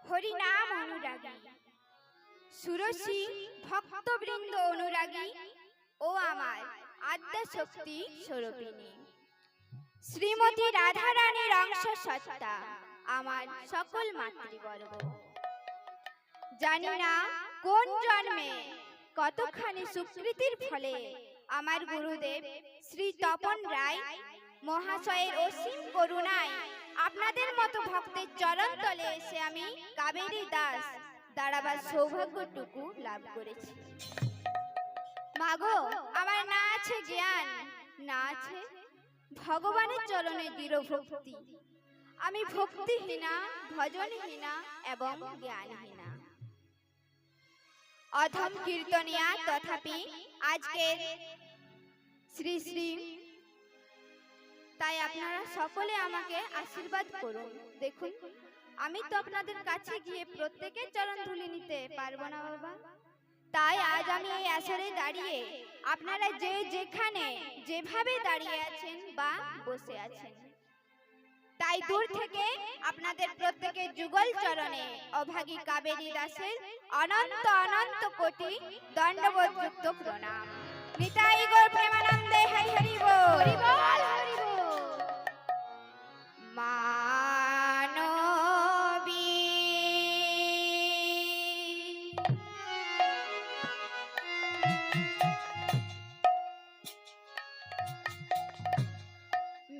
হরিনাম অনুরাগী, সুরসী ভক্তবৃন্দ অনুরাগী ও আমার আদ্যা শক্তি স্বরূপিণী শ্রীমতী রাধারানীর অংশ সত্তা আমার সকল মাতৃবর্গ। জানি না কোন জন্মে কতখানি সুকৃতির ফলে আমার গুরুদেব শ্রী তপন রায় মহাশয়ের অসীম করুণায় আপনাদের মতো ভক্তের চরণ তলে এসে আমি কাবেরী দাস দাঁড়াবার সৌভাগ্যটুকু লাভ করেছি। মাগো, আমার না আছে জ্ঞান, না আছে ভগবানের চরণে দৃঢ় ভক্তি। আমি ভক্তিহীনা, ভজনহীনা এবং জ্ঞানহীনা, অধম কীর্তনিয়া। তথাপি আজকের শ্রী শ্রী, তাই আপনারা সকলে আমাকে আশীর্বাদ করুন। দেখুন, আমি তো আপনাদের কাছে গিয়ে প্রত্যেকের চরণ ধুলি নিতে পারবো না বাবা। তাই আজ আমি এই আসরে দাঁড়িয়ে আপনারা যে যেখানে যেভাবে দাঁড়িয়ে আছেন বা বসে আছেন, তাই দূর থেকে আপনাদের প্রত্যেকের যুগল চরণে অভাগী কাবেরী দাসের অনন্ত অনন্ত কোটি দণ্ডবোধযুক্ত প্রণাম। নিতাই গৌর প্রেমানন্দে হরি হরি বল। হরি বল, হরি বল। মানবী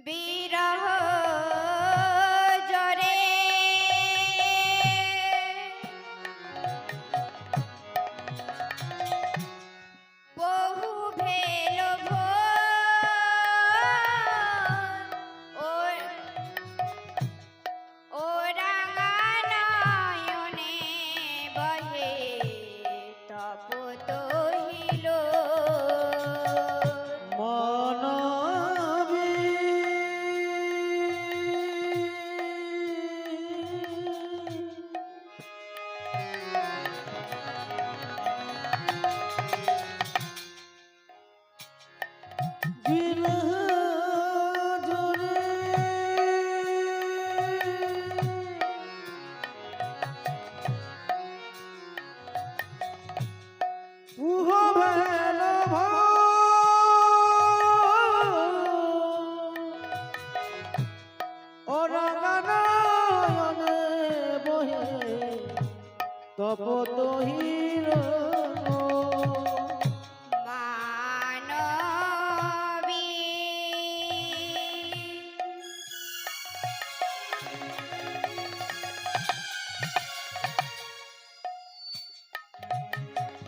বিরহ জরে বহু ভেল ও রাঙা নয়নে বহে তপত হিল তপত হিরো মানবী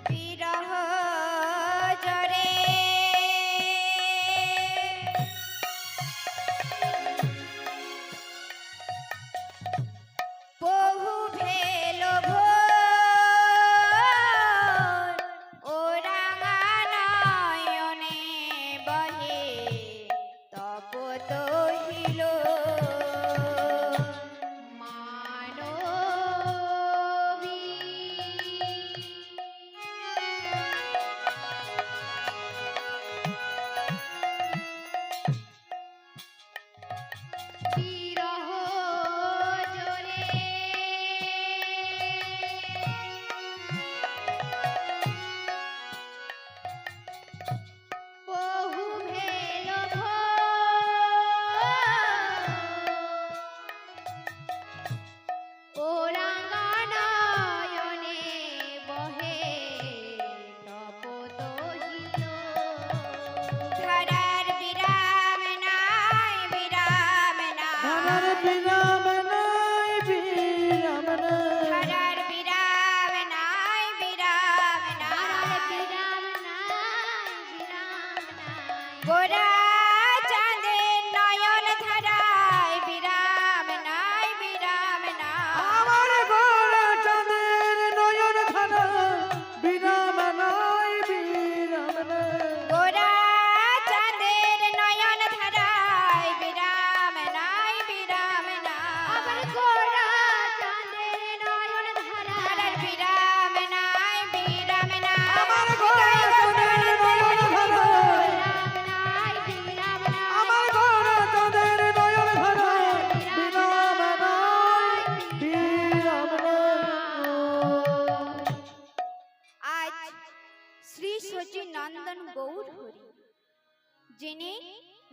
বিরহ জরে বহু ভেল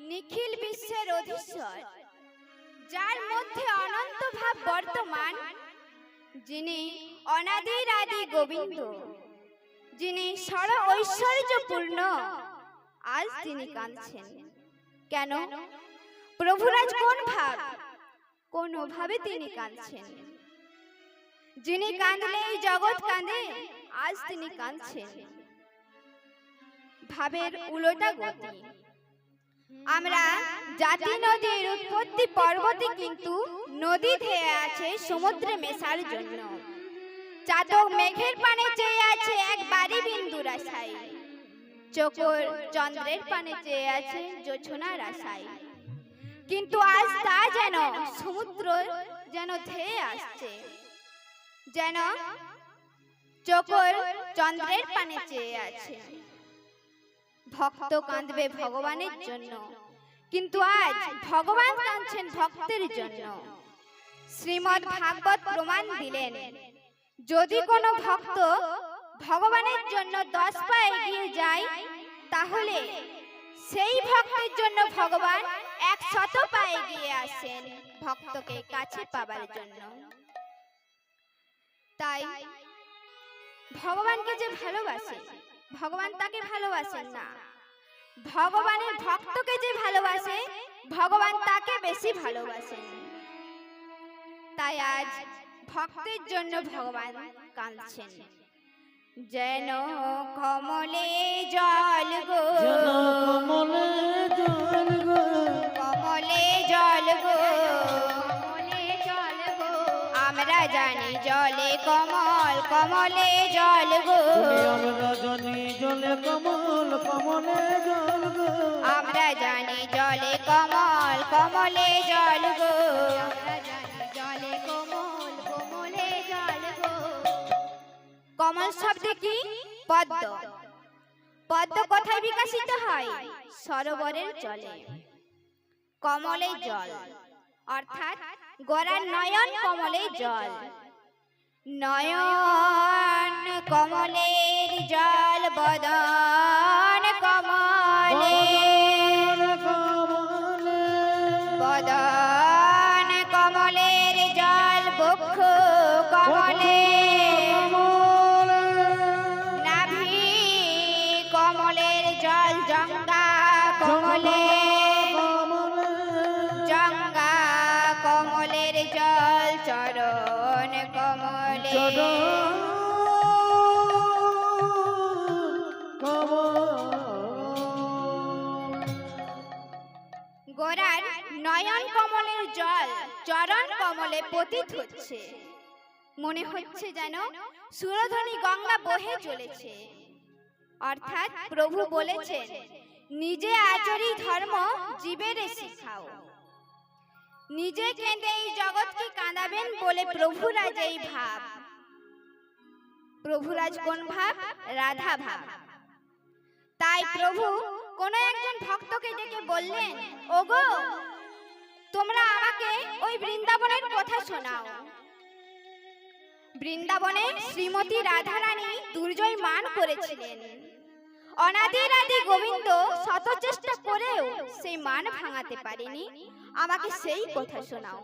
নিখিল বিশ্বের অধীশ্বর, যার মধ্যে অনন্ত ভাব বর্তমান, যিনি অনাদির আদি গোবিন্দ, যিনি সর ঐশ্বর্যপূর্ণ, আজ তিনি কাঁদছেন কেন? প্রভুরাজ কোন ভাব, কোন ভাবে তিনি কাঁদছেন? যিনি কাঁদলে এই জগৎ কাঁদে, আজ তিনি কাঁদছেন। ভাবের উল্টা গতি। আমরা জাতি নদীর উৎপত্তি পর্বতে, কিন্তু নদী ধেয়ে আছে সমুদ্রে মেশার জন্য। চাতক মেঘের পানে চেয়ে আছে এক বাড়ি বিন্দুর আশায়, চকর চন্দ্রের পানে চেয়ে আছে জোছনার আশায়। কিন্তু আজ তা যেন সমুদ্র যেন ধেয়ে আসছে, যেন চকর চন্দ্রের পানে চেয়ে আছে। ভক্ত কাঁদবে ভগবানের জন্য, কিন্তু আজ ভগবান কাঁদছেন ভক্তের জন্য। শ্রীমদ্ ভাগবত প্রমাণ দিলেন, যদি কোনো ভক্ত ভগবানের জন্য 10 পা এগিয়ে যায়, তাহলে সেই ভক্তের জন্য ভগবান 100 পা এগিয়ে আসেন ভক্তকে কাছে পাবার জন্য। তাই ভগবানকে যে ভালোবাসে, ভগবান তাকে ভালোবাসেন না। ভগবানের ভক্তকে যে ভালোবাসে, ভগবান তাকে বেশি ভালোবাসেন। তাই আজ ভক্তের জন্য ভগবান কাঁদছেন। যেন কমলে জল গো, কমলে জল গো, কমলে জল গো, কমলে জল গো। আমরা জানি জলে কমল, কমলে জল গো। আমরা জানি জলে কমল, কমলে জল গো। আমরা জানি জলে কমল, কমলে জল গো। আমরা জানি জলে কমল, কমলে জল গো। কমল শব্দ কি? পদ্ম। পদ্ম কোথায় বিকশিত হয়? সরোবরের জলে। কমলে জল অর্থাৎ গোরার নয়ন কমলে জল। নয়ন কমলের জল, বদন কমলে, বদন কমলের জল, বক্ষ কমলে, নাভি কমলের জল, জঙ্গা কমলে, জঙ্গা কমলের জল, চরণ কমলে। গোরার নয়ন কমলের জল চরণ কমলে পতিত হচ্ছে। মনে হচ্ছে যেন সুরধনী গঙ্গা বহে চলেছে। অর্থাৎ প্রভু বলেছেন, নিজে আচরি ধর্ম জীবের শিখাও। নিজে কেঁদে এই জগৎকে কাঁদাবেন বলে প্রভুরাজ এই ভাব। প্রভুরাজ কোন ভাব? রাধা ভাব। তাই প্রভু কোন একজন ভক্তকে ডেকে বললেন, ওগো তোমরা আমাকে ওই বৃন্দাবনের কথা শোনাও। বৃন্দাবনে শ্রীমতী রাধারানী দুর্জয় মান করেছিলেন। অনাদির আদি গোবিন্দ শত চেষ্টা করেও সেই মান ভাঙাতে পারেনি। আমাকে সেই কথা শোনাও।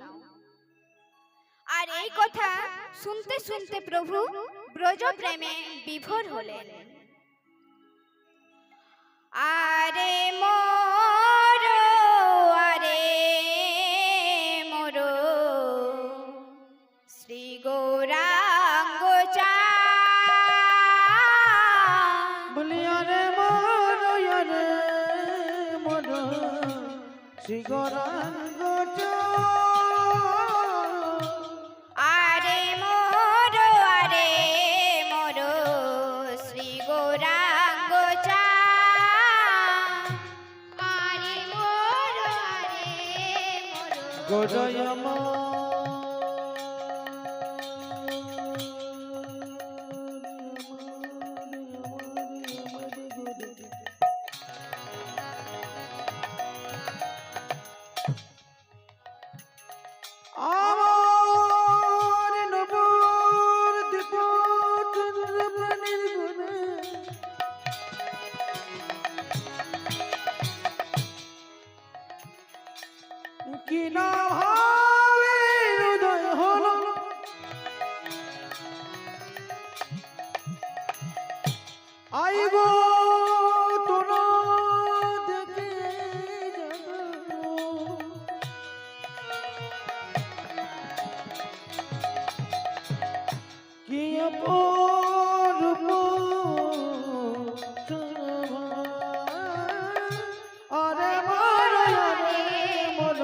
আর এই কথা শুনতে শুনতে প্রভু ব্রজ প্রেমে বিভোর হলেন। আরে মোর, আরে মোর শ্রী গৌরাঙ্গ চা, বলি আরে মোর, আরে মোর শ্রী গৌরাঙ্গ চা। আরে মোর, আরে মোর শ্রী গৌরাঙ্গ চা, আরে মোর, আরে মোর গোজয়ম আমার নবর দীপ চন্দ্রপ্রাণীর গুণে কি না ভাবে হৃদয় হলো আইব তোরা দেখে যাব কি অপরূপ শোভা আরে মরে মন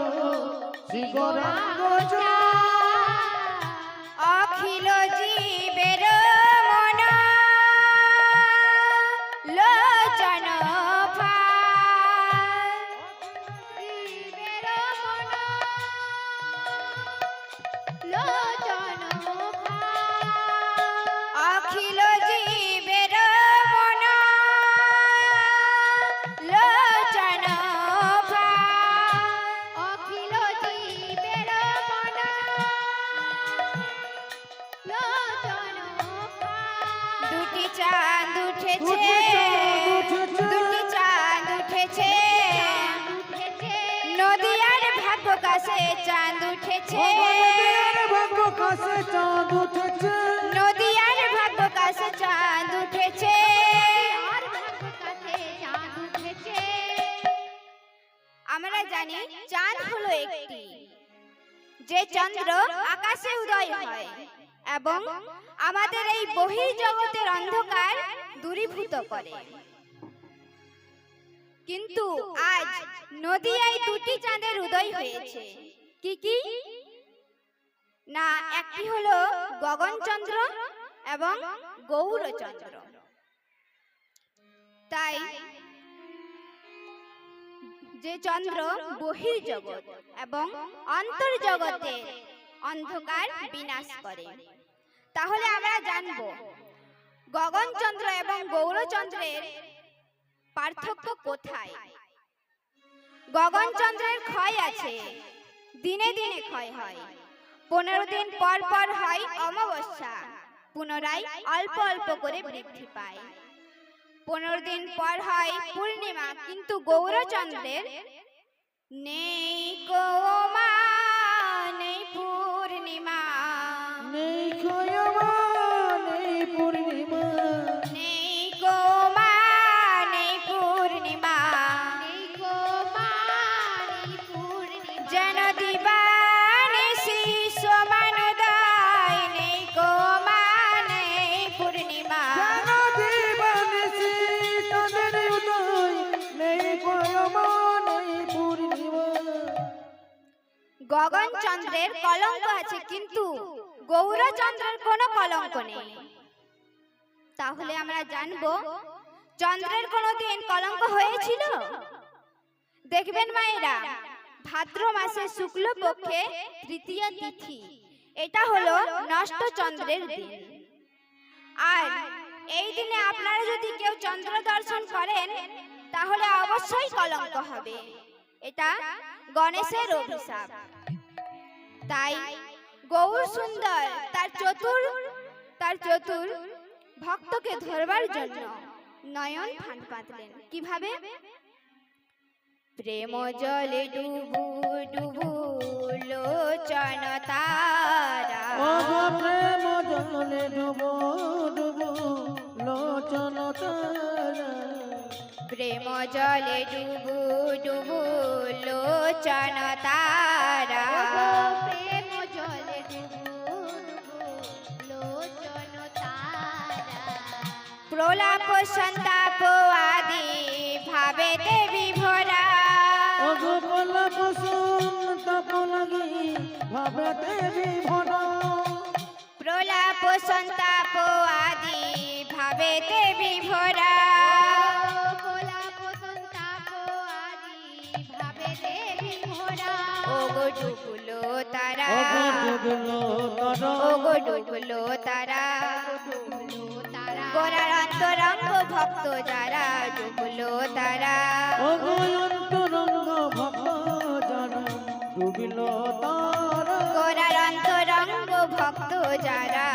শিগরাঙ্গ অখিল জীবের মন লোচন জীবের মন লোচন অখিল জীবের মন লোচন অখিল জীবের মন লোচন দুটি চাঁদ উঠেছে দুটি চাঁদ উঠেছে নদিয়ার ভাগ্য কাছে চাঁদ উঠেছে ভাগ্য কাছে চাঁদ উঠেছে নদিয়ার ভাগ্য কাছে চাঁদ উঠেছে আমরা জানি চাঁদ হলো একটি যে চন্দ্র আকাশে উদয় হয় এবং আমাদের এই বহির্জগতের অন্ধকার দূরীভূত করে। কিন্তু আজ নদিয়ায় দুটি চাঁদের উদয় হয়েছে। কি কি? না, একটি হলো গগনচন্দ্র এবং গৌরচন্দ্র। তাই যে চন্দ্র বহির্জগৎ এবং অন্তর্জগতে অন্ধকার বিনাশ করে। তাহলে আমরা জানব গগনচন্দ্র এবং গৌরচন্দ্রের পার্থক্য কোথায়। গগনচন্দ্রের ক্ষয় আছে, দিনে দিনে ক্ষয় হয়। 15 দিন পর পর হয় অমাবস্যা, পুনরায় অল্প অল্প করে বৃদ্ধি পায়। 15 দিন পর হয় পূর্ণিমা, কিন্তু গৌরচন্দ্রের নেই কোমা নেই পূর্ণিমা, নেই ক্ষয়মা নেই পূর্ণিমা নেই কোমা নেই পূর্ণিমা, নেই কোমা নেই পূর্ণিমা, যেন দিবানিশি সমান উদয়, নেই কোমা নেই পূর্ণিমা, যেন দিবানিশি তাদের উদয়, নেই ক্ষয়মা নেই পূর্ণিমা। গগনচন্দ্রের কলঙ্ক আছে, কিন্তু গৌরচন্দ্রের কোনো কলঙ্ক নেই। তাহলে আমরা জানবো চন্দ্রের কোনোদিন কলঙ্ক হয়েছিল? দেখবেন মায়েরা, ভাদ্র মাসে শুক্লপক্ষে তৃতীয়া তিথি, এটা হলো নষ্ট চন্দ্রের দিন। আর এই দিনে আপনারা যদি কেউ চন্দ্র দর্শন করেন তাহলে অবশ্যই কলঙ্ক হবে। এটা গণেশের অভিশাপ। তাই গৌর সুন্দর তার চতুর ভক্তকে ধরবার জন্য নয়ন ফাঁদ পাতলেন। কিভাবে? প্রেম জলে ডুবু ডুবু লোচন তারা, ওগো প্রেম জলে ডুবো ডুবো লোচন তারা, প্রেম জলে ডুবু ডুবু লোচন তারা, প্রেম জলে ডুবু ডুবু লোচন তারা, প্রলাপ সন্তাপ আদি ভাবেতে বিভোরা, ওগো প্রলাপ সন্তাপ লাগি ভাবেতে বিভোরা, প্রলাপ সন্তাপ আদি ভাবেতে বিভোরা, প্রলাপ সন্তাপ আদি ভাবেতে বিভোরা, ওগো ডুবলো তারা, ওগো ডুবলো তারা, ওগো ডুবলো তারা, গোরার অন্তরঙ্গ ভক্ত যারা ডুবলো তারা, ওগো অন্তরঙ্গ ভক্ত যারা ডুবিলো তারা, গোরার অন্তরঙ্গ ভক্ত যারা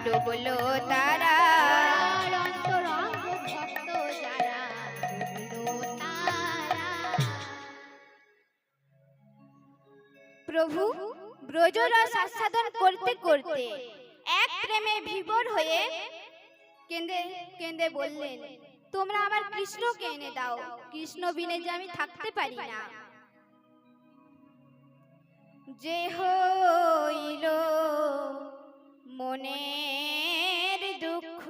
ডুবলো তারা, অন্তরঙ্গ ভক্ত যারা ডুবলো তারা। প্রভু ব্রজরস আস্বাদন করতে করতে এক প্রেমে বিভোর হয়ে কেঁদে কেঁদে বললেন, তোমরা আমার কৃষ্ণকে এনে দাও, কৃষ্ণ বিনে যে আমি থাকতে পারি না। যে হইল মনের দুঃখ,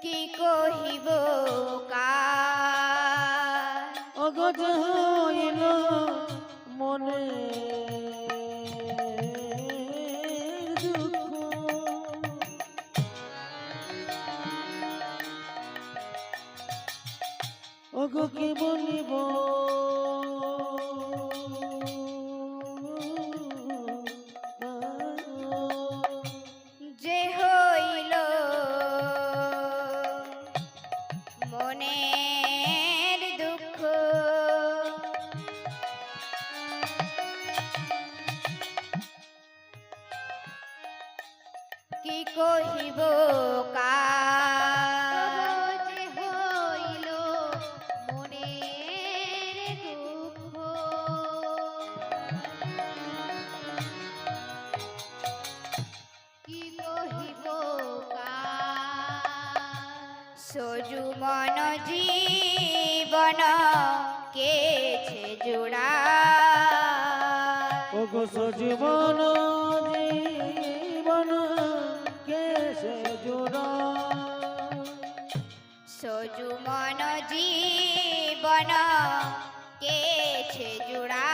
কি কহিব কার, অগজ হইল মনে দুঃখ, অগ কি বলিব যে হইল মনের দুঃখ, কি কহিব কার, যে হইল মনের দুঃখ, কি কহিব কার, সজু মন জীবন কেছে জোড়া, অগ সজীবন জীবন কেসে জোড়া, সজু মন জীবন কেছে জোড়া,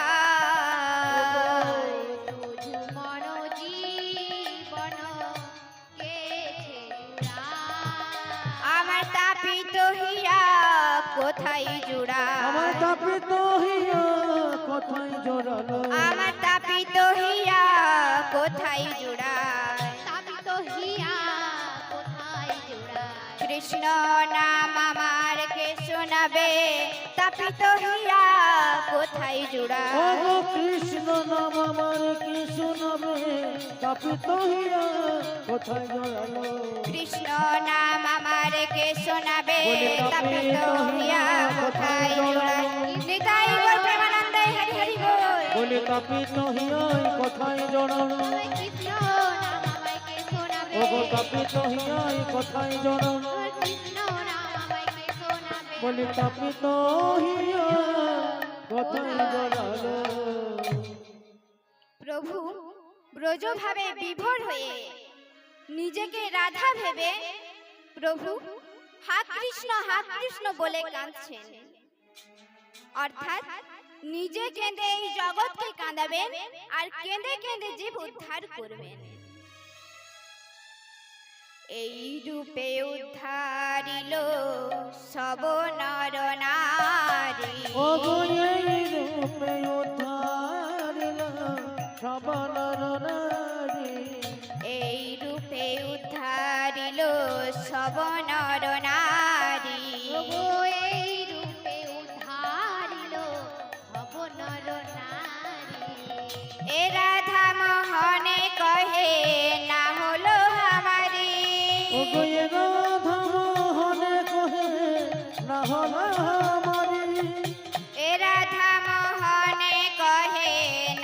শুধু মন জীবন কেছে জোড়া, আমার তাপিত হিয়া কোথায় জোড়া, আমার তাপিত হইয়া কোথায় জোড়ালো, আমার তাপিত হিয়া কোথায় জোড়া, তাপিত হিয়া কোথায় জোড়া, কৃষ্ণ নাম আমার কে শোনাবে, তাপিত হিয়া কোথায় জোড়া, অগ কৃষ্ণ নাম আমার কি শোনাবে, তাপিত হইয়া কোথায় জোড়ালো, কৃষ্ণ নাম আমার কে শোনাবে, বলি তাপিত হিয়া কোথায় জোড়া, নিতাই গৌর প্রেমানন্দে হরি হরি বল। বলি তাপিত হইয়াই কোথায় জোড়ালো, আমায় কৃষ্ণ নাম আমায় কে শোনাবে, অগ তাপিত হইয়াই কোথায় জোড়ালো, আমার কৃষ্ণ নাম আমায় কে শোনাবে, বলি তাপিত হইয়া কোথায় জোড়ালো, প্রভু ব্রজভাবে বিভোর হয়ে নিজেকে রাধা ভেবে প্রভু হা কৃষ্ণ বলে কাঁদছেন, অর্থাৎ নিজে কেঁদে এই জগৎকে কাঁদাবেন আর কেঁদে কেঁদে জীব উদ্ধার করবেন। এই রূপে উদ্ধারিল সব নর নারী, অগ এই রূপে উদ্ধারিল সব নর নারী, এই রূপে উদ্ধারিল সব নর নারী, প্রভু এই রূপে উদ্ধারিল সব নর নারী, এ রাধা মোহনে কহে না হলো আমারি, অগ এ রাধা মোহনে কহে না হল আমারি, এ রাধা মোহনে কহে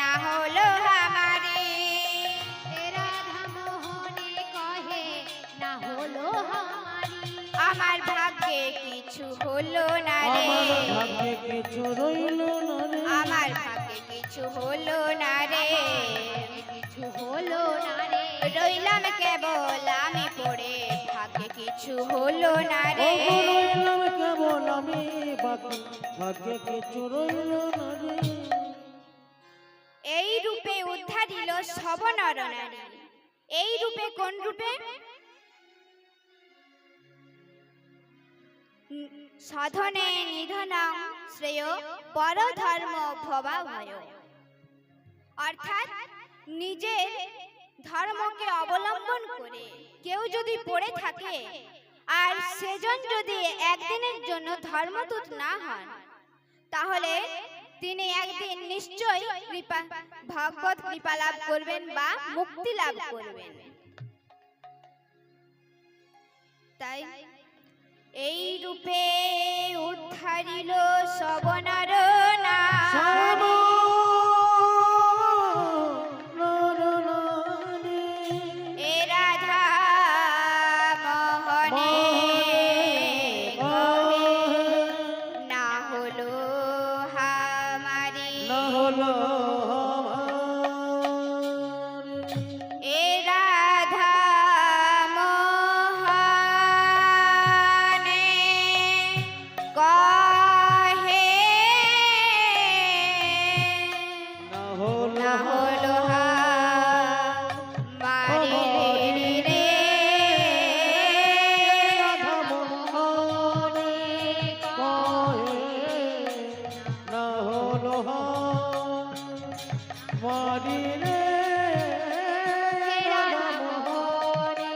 না হলো আমারি, এ রাধা মোহনে কহে না হলো আমারি, আমার ভাগ্যে কিছু হলো না রে, আমার ভাগ্যে কিছু রইল না রে, আমার ভাগ্যে কিছু হলো না রে, কিছু হলো না রে, রইলাম কেবল আমি পড়ে, ভাগ্যে কিছু হলো না রে, অগ রইলাম কেবল আমি বাকি, ভাগ্যে কিছু রইল না রে, এই রূপে উদ্ধারিল সব নর নারী। এই রূপে কোন রূপে? সাধনে নিধনং শ্রেয় পরধর্ম ভবাভয়, অর্থাৎ নিজের ধর্মকে অবলম্বন করে কেউ যদি পড়ে থাকে আর সেজন যদি একদিনের জন্য ধর্মতুত না হন, তাহলে তিনি একদিন নিশ্চয়ই ভগবত কৃপা লাভ করবেন বা মুক্তি লাভ করবেন। তাই এই রূপে উদ্ধারিল সবনার না শ্যাম নরনারী এ রাধা মোহনে কহে না হলো হামারি না হলো এ রাধা মোহনে কহে না হলো না হলো হামারি রে রাধা মোহনে কহে না হলো মারি রে রাধা মোহনে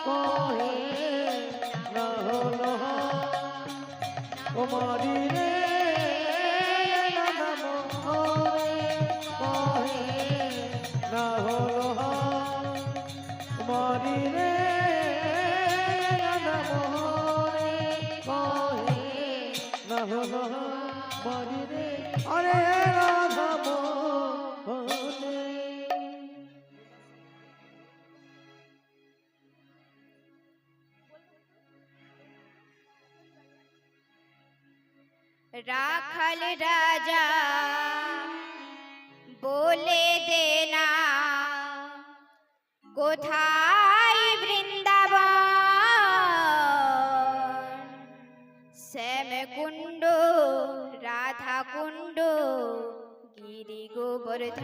কহে না হলো মারি রে রাধা মোহনে কহে না হলো মারি রে রাধা মোহনে কহে না হলো মারি রে আরে রাধা মোহনে রাখাল রাজা বলে দেনা কোথায় বৃন্দাবন শ্যাম কুণ্ড রাধা কুণ্ড গিরি গোবর্ধন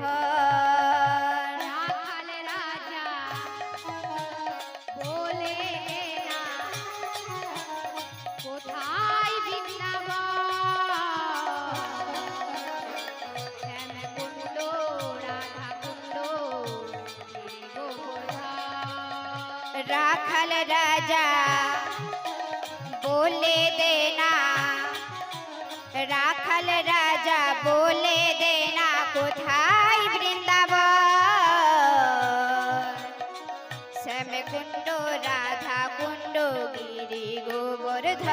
রাখাল রাজা বলে না কোথায় বৃন্দাবন শ্যামকুণ্ড রাধাকুণ্ড গোবর্ধন রাখাল রাজা বলে দেনা রাখাল রাজা বলে দেনা কোথায় বৃন্দাবন শ্যামকুণ্ড রাধা কুণ্ড গিরি গোবর্ধন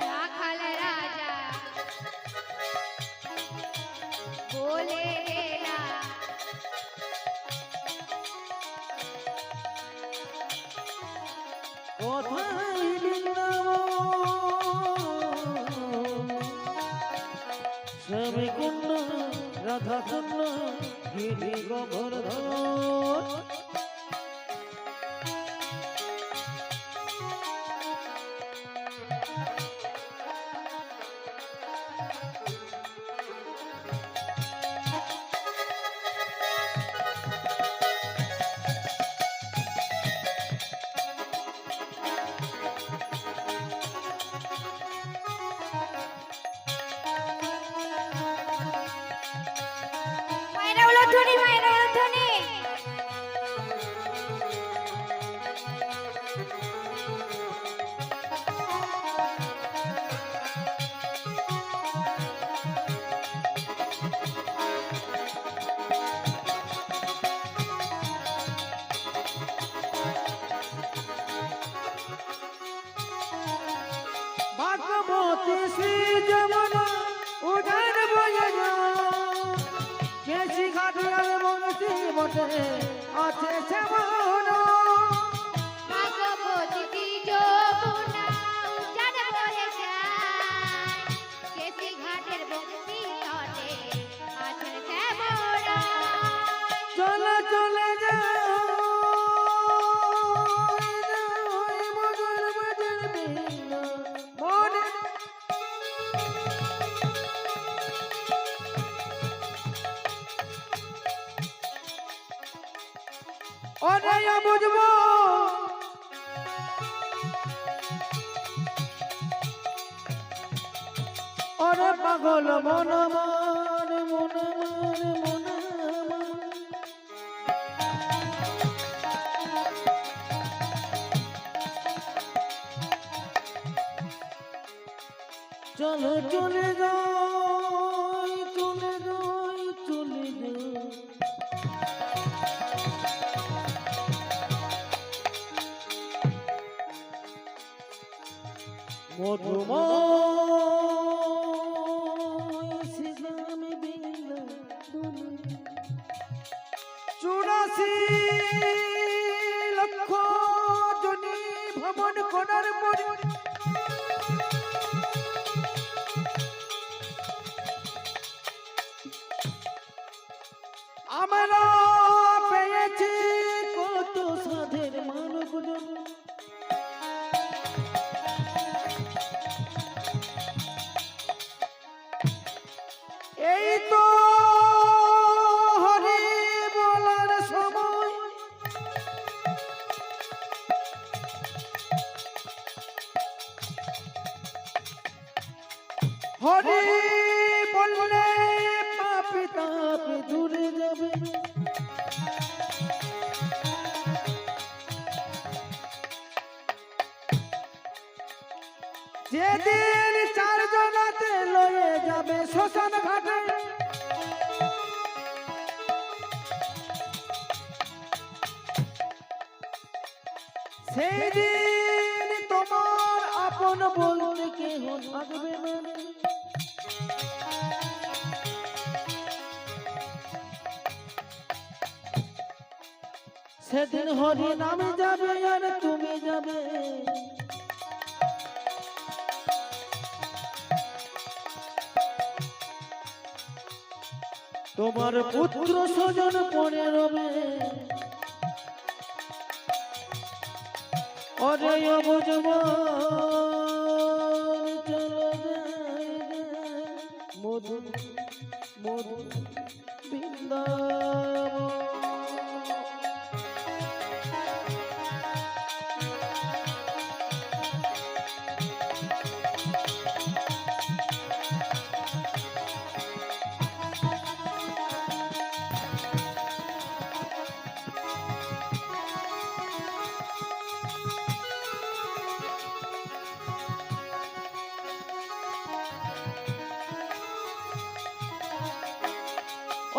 রাখাল রাজা বলে না কোথায় বৃন্দাবন শ্যাম কুণ্ড রাধা কুণ্ড গিরি গোবর্ধন মায়েরা উলধ্বনি মায়েরা উলধ্বনি ভাগবতী শ্রী যমুনা উদার বয়ে কেশি ঘাটিয়ার বংশী বটে আছে শ্যামনা ভাগবতী যমুনা উজান বয়ে যায় কেসি ঘাটের বংশী তটে আছেন শ্যামরা চলে চলে যাও মধুর মধুর বিনা মনে ওরে বুঝবো ওরে পাগল মন আমার মন আমার মন আমার চলো চলে যাই চলে যাই চলে যাই মধুময় শ্রীরাম বৃন্দাবনে 84 লক্ষ জনি ভ্রমণ করার পরে আমরা পেয়েছি কত সাধের মানব জন্ম। এই তো হরি বলার সময়, হরি বললে পাপি তাপি দূরে যাবে। যেদিন চারজনাতে লয়ে যাবে শ্মশান ঘাটে, সেই দিন তোমার আপন বলতে কেহ থাকবে না। সেদিন হরি নামে যাবে আর তুমি যাবে। তোমার পুত্র স্বজন পড়ে রবে। অরে অবুঝবান চলে যায় মধু মধু বৃন্দাবন।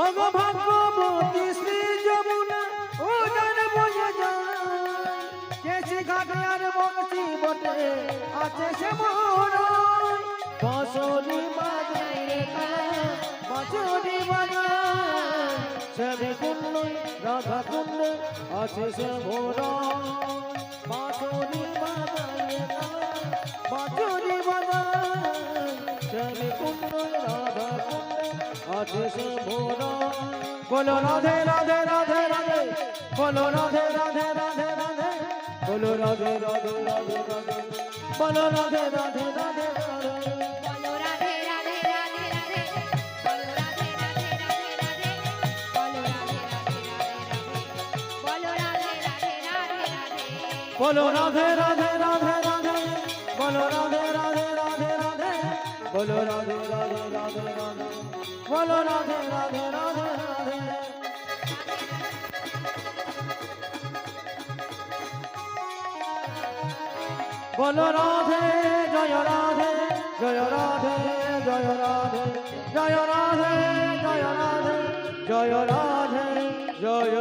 ওগো ভাগ্যবতী শ্রী যমুনা উজান বয়ে যায়, কেসি ঘাটে আর বংশী বটে আছে সে মোরায়। বাঁশরি বাজায় রে কায়া, বাঁশরি বাজায়, শ্যামী কুণ্ড রাধা কুণ্ড আছে সে মোরায়। বাঁশরি বাজায় রে কায়া, বাঁশরি বাজায়, শ্যামী কুণ্ড রাধা কুণ্ড আছে সে মোরায়। বলো রাধে রাধে রাধে রাধে, বলো রাধে রাধে রাধে রাধে, বলো রাধে রাধে রাধে রাধে, বলো রাধে রাধে রাধে রাধে। বলো রাধে রাধে রাধে রাধে, বলো রাধে রাধে রাধে রাধে, বলো রাধে রাধে রাধে রাধে, বলো রাধে রাধে রাধে রাধে, বলো রাধে রাধে রাধে রাধে, বলো রাধে রাধে রাধে রাধে, বলো রাধে রাধে রাধে রাধে। বলো রাধে জয় রাধে জয় রাধে জয় রাধে জয় রাধে জয় রাধে জয় রাধে জয়